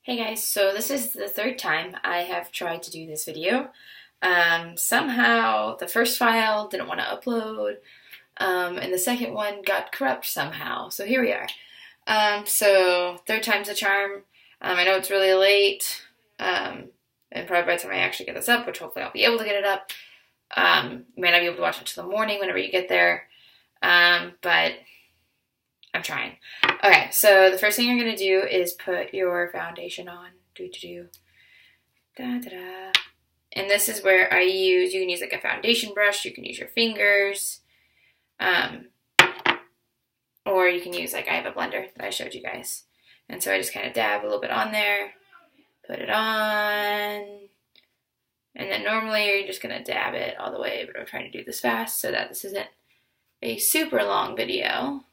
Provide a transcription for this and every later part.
Hey guys, so this is the third time I have tried to do this video. Somehow the first file didn't want to upload, and the second one got corrupt somehow. So here we are. So third time's a charm. I know it's really late, and probably by the time I actually get this up, which hopefully I'll be able to get it up, you might not be able to watch it until the morning whenever you get there, but I'm trying. Okay, so the first thing you're going to do is put your foundation on. Da-da-da. And this is where you can use like a foundation brush, you can use your fingers, or you can use, like, I have a blender that I showed you guys. And so I just kind of dab a little bit on there, put it on, and then normally you're just going to dab it all the way, but I'm trying to do this fast so that this isn't a super long video,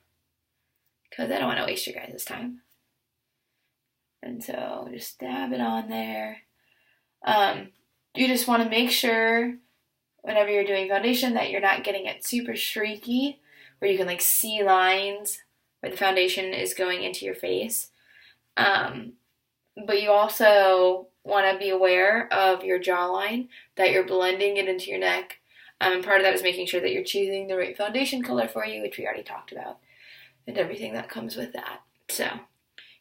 because I don't want to waste your guys' time. And so just dab it on there. You just want to make sure whenever you're doing foundation that you're not getting it super streaky, where you can like see lines where the foundation is going into your face. But you also want to be aware of your jawline, that you're blending it into your neck. And part of that is making sure that you're choosing the right foundation color for you, which we already talked about, and everything that comes with that. So you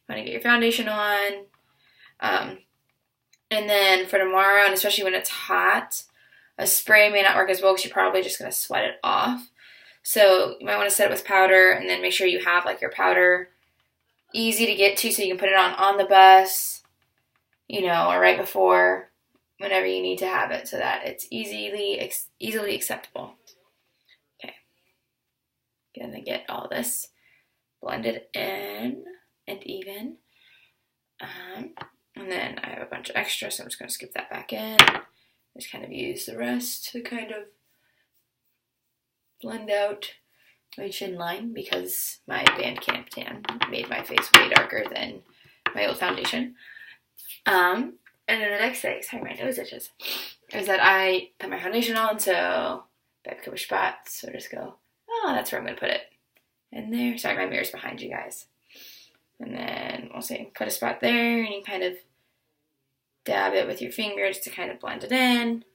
want to get your foundation on. And then for tomorrow, and especially when it's hot, a spray may not work as well because you're probably just going to sweat it off. So you might want to set it with powder, and then make sure you have like your powder easy to get to so you can put it on the bus, or right before, whenever you need to have it, so that it's easily acceptable. Okay. Gonna get all this blended in and even. And then I have a bunch of extra, so I'm just going to skip that back in. Just kind of use the rest to kind of blend out my chin line, because my Bandcamp tan made my face way darker than my old foundation. And then the next thing, sorry, my nose itches, is that I put my foundation on, so if I have cover spots, so just go, oh, that's where I'm going to put it. In there. Sorry, my mirror's behind you guys. And then we'll say put a spot there, and you kind of dab it with your fingers to kind of blend it in.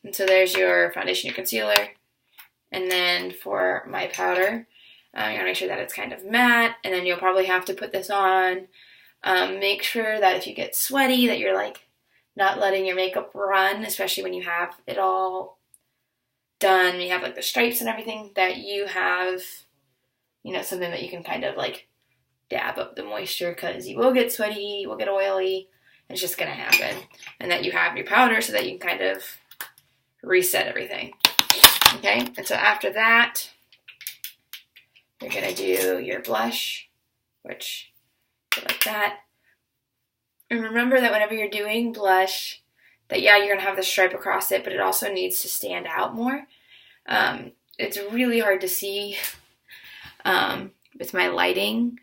And so there's your foundation, your concealer. And then for my powder, you want to make sure that it's kind of matte, and then you'll probably have to put this on. Make sure that if you get sweaty, that you're like not letting your makeup run, especially when you have it all done, you have like the stripes and everything, that you have, something that you can kind of like dab up the moisture, because you will get sweaty, you will get oily, it's just going to happen. And that you have your powder so that you can kind of reset everything. Okay, and so after that, you're going to do your blush, which like that. And remember that whenever you're doing blush, that you're going to have the stripe across it, but it also needs to stand out more. It's really hard to see with my lighting.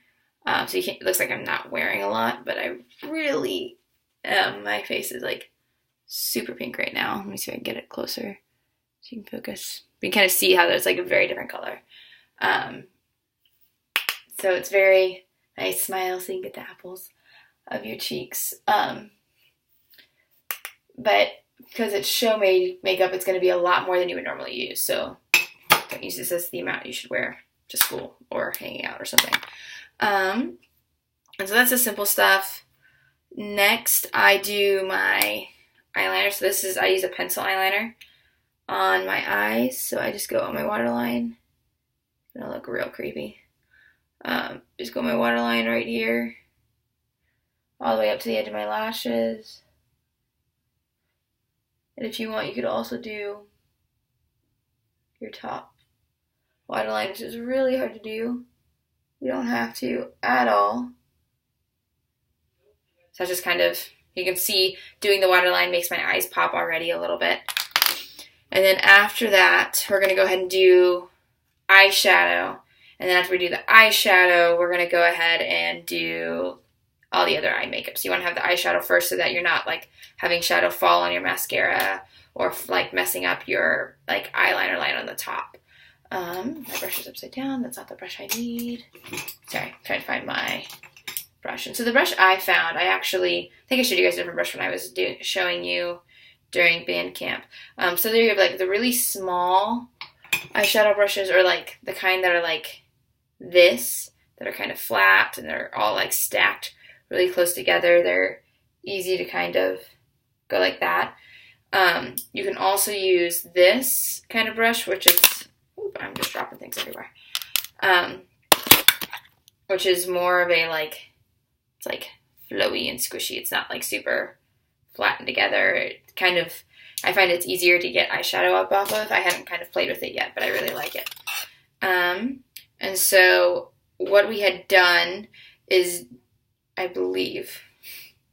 So it looks like I'm not wearing a lot, but I really, my face is like super pink right now. Let me see if I can get it closer so you can focus. You can kind of see how there's like a very different color. So it's very nice smile, so you can get the apples of your cheeks. But because it's show made makeup, it's going to be a lot more than you would normally use. So don't use this as the amount you should wear to school or hanging out or something. And so that's the simple stuff. Next, I do my eyeliner. So I use a pencil eyeliner on my eyes. So I just go on my waterline. It's gonna look real creepy. Just go on my waterline right here, all the way up to the edge of my lashes. And if you want, you could also do your top waterline, which is really hard to do. You don't have to at all. So just kind of, you can see doing the waterline makes my eyes pop already a little bit. And then after that, we're going to go ahead and do eyeshadow. And then after we do the eyeshadow, we're going to go ahead and do all the other eye makeup. So you want to have the eyeshadow first so that you're not like having shadow fall on your mascara or like messing up your like eyeliner line on the top. My brush is upside down. That's not the brush I need. Sorry, I'm trying to find my brush. And so the brush I found, I think I showed you guys a different brush when I was showing you during band camp. So there you have like the really small eyeshadow brushes, or like the kind that are like this, that are kind of flat and they're all like stacked really close together. They're easy to kind of go like that. You can also use this kind of brush, which is, I'm just dropping things everywhere. Which is more of a like, it's like flowy and squishy. It's not like super flattened together. It kind of, I find it's easier to get eyeshadow up off of. I haven't kind of played with it yet, but I really like it. And so what we had done is, I believe,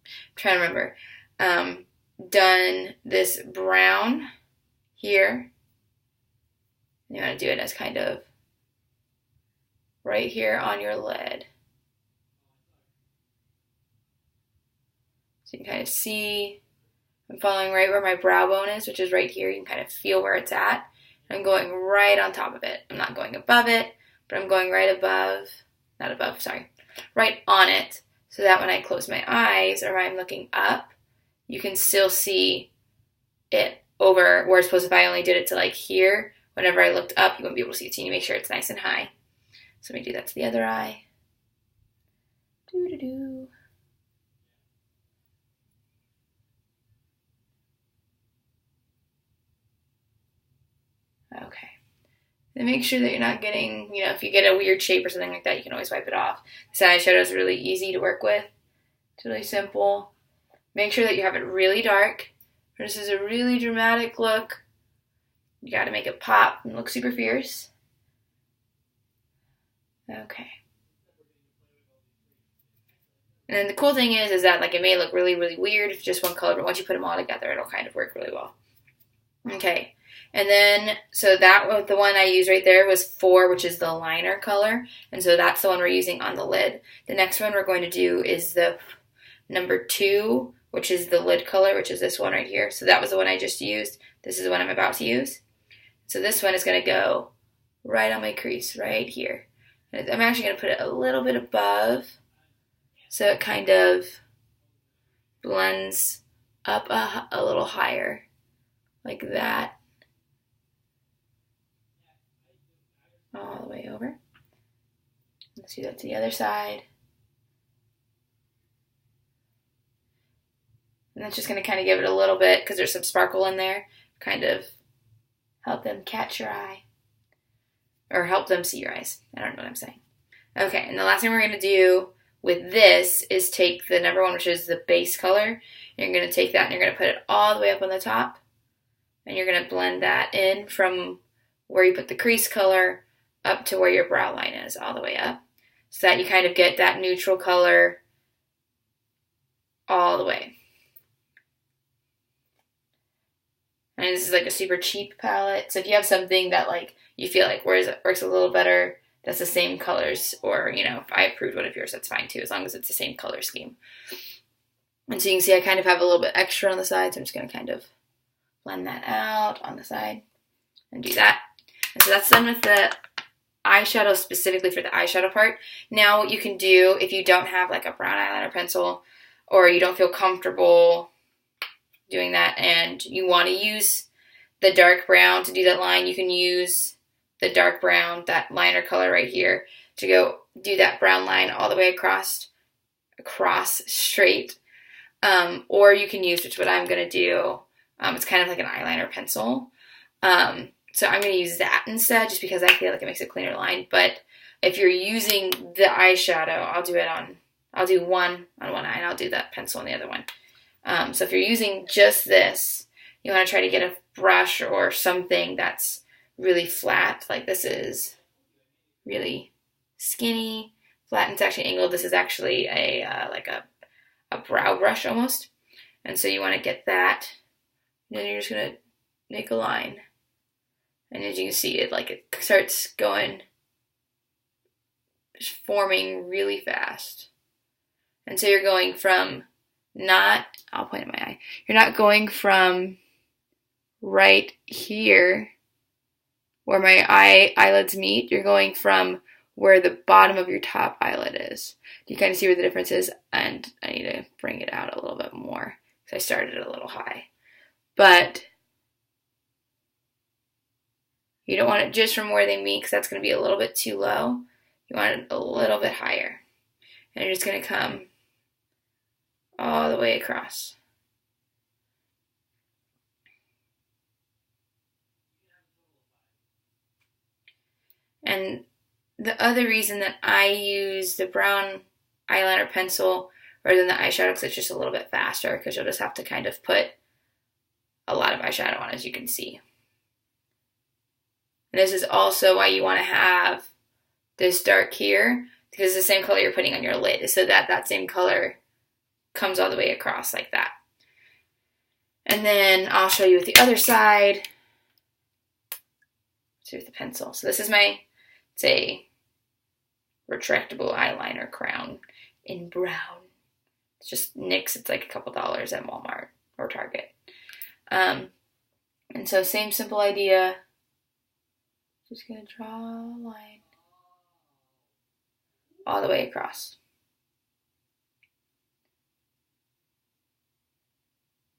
I'm trying to remember, done this brown here. You want to do it as kind of right here on your lid. So you can kind of see I'm following right where my brow bone is, which is right here. You can kind of feel where it's at. I'm going right on top of it. I'm not going above it, but I'm going right above, not above, sorry, right on it, so that when I close my eyes or I'm looking up, you can still see it over, where it's supposed to, if I only did it to like here, whenever I looked up, you wouldn't be able to see it. So you need to make sure it's nice and high. So let me do that to the other eye. Doo-doo-doo. Okay. Then make sure that you're not getting, if you get a weird shape or something like that, you can always wipe it off. This eyeshadow is really easy to work with. It's really simple. Make sure that you have it really dark. This is a really dramatic look. You got to make it pop and look super fierce. Okay. And then the cool thing is that like it may look really, really weird if just one color, but once you put them all together, it'll kind of work really well. Okay. And then, so that was the one I used right there was 4, which is the liner color. And so that's the one we're using on the lid. The next one we're going to do is the number 2, which is the lid color, which is this one right here. So that was the one I just used. This is the one I'm about to use. So this one is going to go right on my crease, right here. And I'm actually going to put it a little bit above, so it kind of blends up a little higher, like that. All the way over. Let's do that to the other side. And that's just going to kind of give it a little bit, because there's some sparkle in there, kind of help them catch your eye. Or help them see your eyes. I don't know what I'm saying. Okay, and the last thing we're going to do with this is take the number 1, which is the base color. You're going to take that and you're going to put it all the way up on the top. And you're going to blend that in from where you put the crease color up to where your brow line is, all the way up. So that you kind of get that neutral color all the way. And this is like a super cheap palette. So if you have something that like you feel like works a little better, that's the same colors, or if I approved one of yours, that's fine too, as long as it's the same color scheme. And so you can see I kind of have a little bit extra on the side, so I'm just going to kind of blend that out on the side and do that. And so that's done with the eyeshadow, specifically for the eyeshadow part. Now what you can do, if you don't have like a brown eyeliner pencil, or you don't feel comfortable doing that and you want to use the dark brown to do that line, you can use the dark brown, that liner color right here, to go do that brown line all the way across straight. Or you can use, which is what I'm going to do, it's kind of like an eyeliner pencil. So I'm going to use that instead, just because I feel like it makes a cleaner line. But if you're using the eyeshadow, I'll do one on one eye, and I'll do that pencil on the other one. So if you're using just this, you want to try to get a brush or something that's really flat. Like this is really skinny, flat, and it's actually angled. This is actually like a brow brush almost. And so you want to get that, and then you're just going to make a line. And as you can see, it starts forming really fast. And so you're going from I'll point at my eye. You're not going from right here where my eyelids meet. You're going from where the bottom of your top eyelid is. Do you kind of see where the difference is? And I need to bring it out a little bit more because I started it a little high. But you don't want it just from where they meet because that's going to be a little bit too low. You want it a little bit higher. And you're just going to come all the way across. And the other reason that I use the brown eyeliner pencil rather than the eyeshadow because it's just a little bit faster because you'll just have to kind of put a lot of eyeshadow on, as you can see. And this is also why you want to have this dark here because it's the same color you're putting on your lid so that that same color comes all the way across like that. And then I'll show you with the other side. Let's do with the pencil. So this is my, it's a retractable eyeliner crown in brown. It's just NYX. It's like a couple dollars at Walmart or Target. And so same simple idea. Just gonna draw a line all the way across.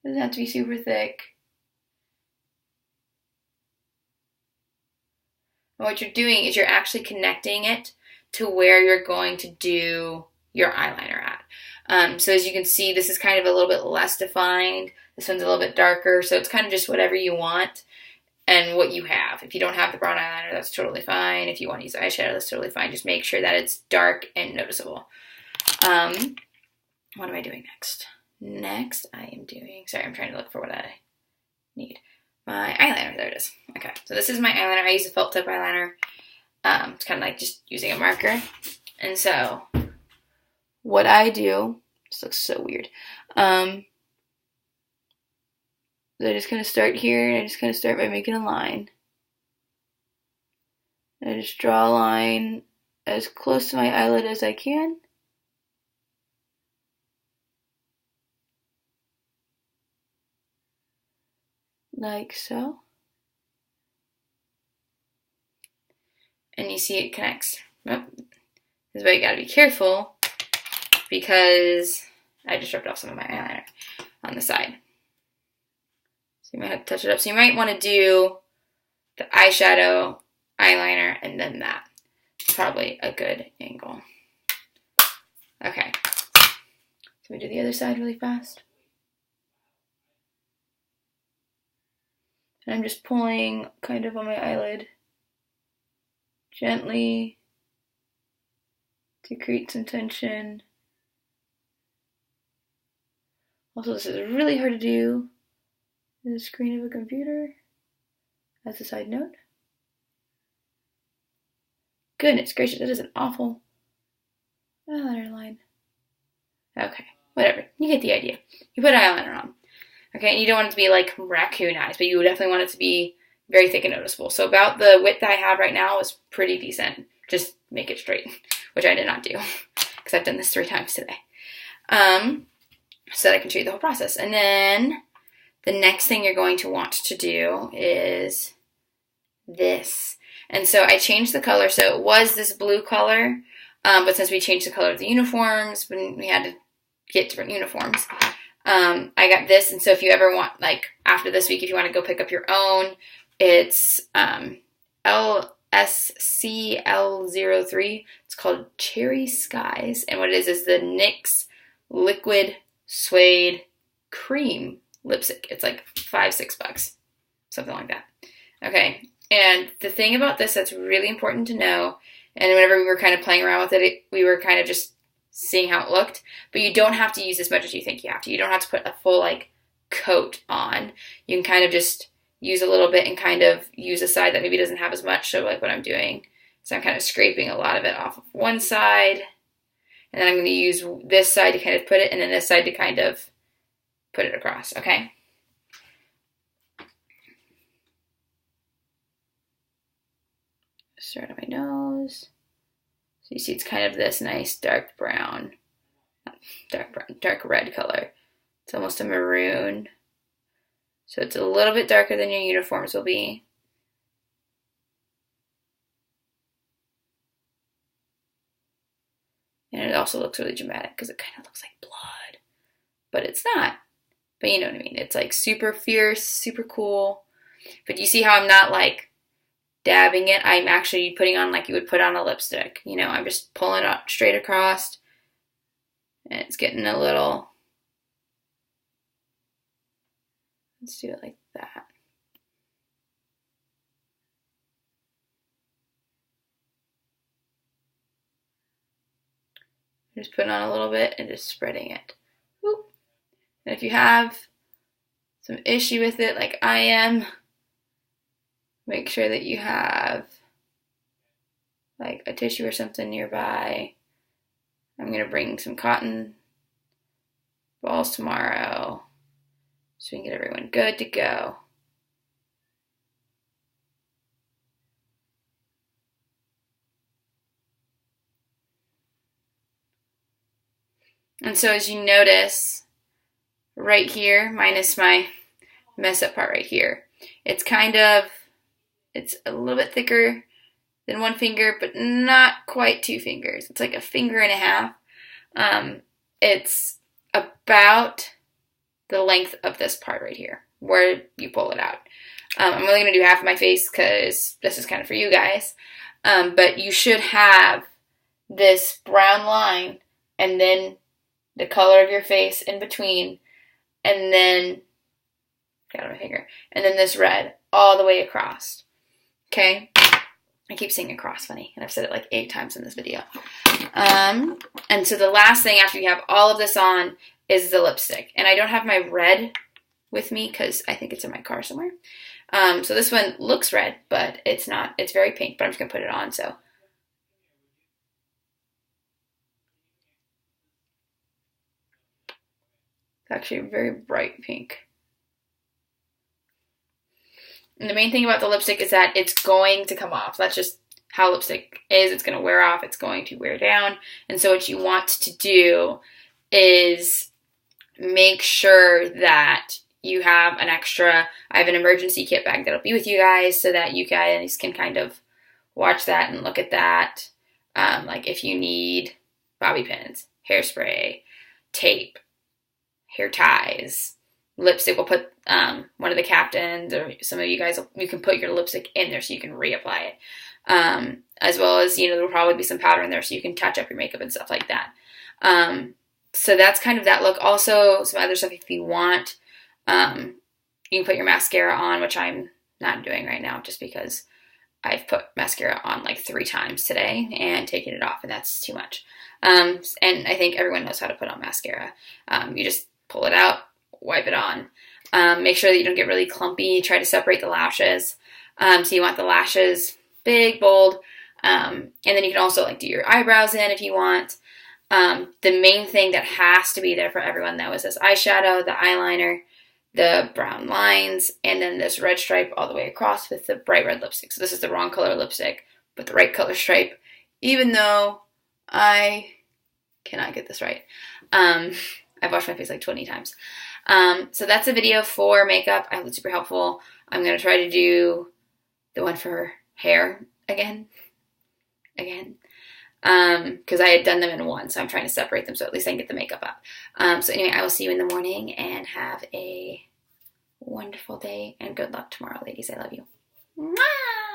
Doesn't have to be super thick. And what you're doing is you're actually connecting it to where you're going to do your eyeliner at. So as you can see, this is kind of a little bit less defined. This one's a little bit darker, so it's kind of just whatever you want and what you have. If you don't have the brown eyeliner, that's totally fine. If you want to use eyeshadow, that's totally fine. Just make sure that it's dark and noticeable. What am I doing next? Next, I am doing, sorry, I'm trying to look for what I need. My eyeliner, there it is. Okay, so this is my eyeliner. I use a felt tip eyeliner. It's kind of like just using a marker. And so, what I do, this looks so weird. I just kind of start here, and I just kind of start by making a line. And I just draw a line as close to my eyelid as I can. Like so. And you see it connects. Oh, this is why you gotta be careful because I just ripped off some of my eyeliner on the side. So you might have to touch it up. So you might want to do the eyeshadow, eyeliner, and then that. It's probably a good angle. Okay. So we do the other side really fast. And I'm just pulling kind of on my eyelid gently to create some tension. Also, this is really hard to do in the screen of a computer, as a side note. Goodness gracious, that is an awful eyeliner line. Okay, whatever. You get the idea. You put eyeliner on. Okay, and you don't want it to be like raccoon eyes, but you definitely want it to be very thick and noticeable. So about the width that I have right now is pretty decent. Just make it straight, which I did not do because I've done this 3 times today. So that I can show you the whole process. And then the next thing you're going to want to do is this. And so I changed the color. So it was this blue color, but since we changed the color of the uniforms, when we had to get different uniforms, I got this. And so if you ever want, like after this week, if you want to go pick up your own, it's LSCL03. It's called Cherry Skies. And what it is the NYX Liquid Suede Cream lipstick. It's like $5-6, something like that. Okay, and the thing about this that's really important to know, and whenever we were kind of playing around with it, we were kind of just seeing how it looked, but you don't have to use as much as you think you have to. You don't have to put a full like coat on. You can kind of just use a little bit and kind of use a side that maybe doesn't have as much. So like what I'm doing is I'm kind of scraping a lot of it off of one side, and then I'm going to use this side to kind of put it, and then this side to kind of put it across, okay? Start on my nose. So you see it's kind of this nice dark brown, dark red color. It's almost a maroon. So it's a little bit darker than your uniforms will be. And it also looks really dramatic because it kind of looks like blood. But it's not. But you know what I mean. It's like super fierce, super cool. But you see how I'm not like dabbing it? I'm actually putting on like you would put on a lipstick. You know, I'm just pulling it up straight across. And it's getting a little... Let's do it like that. Just putting on a little bit and just spreading it. Whoop. And if you have some issue with it like I am, make sure that you have like a tissue or something nearby. I'm going to bring some cotton balls tomorrow so we can get everyone good to go. And so as you notice, right here, minus my mess up part right here, it's a little bit thicker than one finger, but not quite 2 fingers. It's like a finger and a half. It's about the length of this part right here, where you pull it out. I'm only going to do half of my face because this is kind of for you guys. But you should have this brown line and then the color of your face in between, and then, get out of my finger, and then this red all the way across. Okay? I keep saying across, funny, and I've said it like 8 times in this video. And so the last thing after you have all of this on is the lipstick. And I don't have my red with me because I think it's in my car somewhere. So this one looks red, but it's not. It's very pink, but I'm just going to put it on, so. It's actually a very bright pink. And the main thing about the lipstick is that it's going to come off. That's just how lipstick is. It's going to wear off. It's going to wear down. And so what you want to do is make sure that you have an extra, I have an emergency kit bag that'll be with you guys so that you guys can kind of watch that and look at that. Like if you need bobby pins, hairspray, tape, hair ties, lipstick. We'll put one of the captains, or some of you guys, you can put your lipstick in there so you can reapply it. As well as, you know, there'll probably be some powder in there so you can touch up your makeup and stuff like that. So that's kind of that look. Also, some other stuff if you want. You can put your mascara on, which I'm not doing right now just because I've put mascara on like 3 times today and taken it off, and that's too much. And I think everyone knows how to put on mascara. You just pull it out, wipe it on. Make sure that you don't get really clumpy. Try to separate the lashes. So you want the lashes big, bold. And then you can also like do your eyebrows in if you want. The main thing that has to be there for everyone though is this eyeshadow, the eyeliner, the brown lines, and then this red stripe all the way across with the bright red lipstick. So this is the wrong color lipstick, but the right color stripe, even though I cannot get this right. I've washed my face like 20 times. So that's a video for makeup. I hope it's super helpful. I'm going to try to do the one for hair again. Because I had done them in one, so I'm trying to separate them so at least I can get the makeup up. So anyway, I will see you in the morning and have a wonderful day and good luck tomorrow, ladies. I love you. Mwah!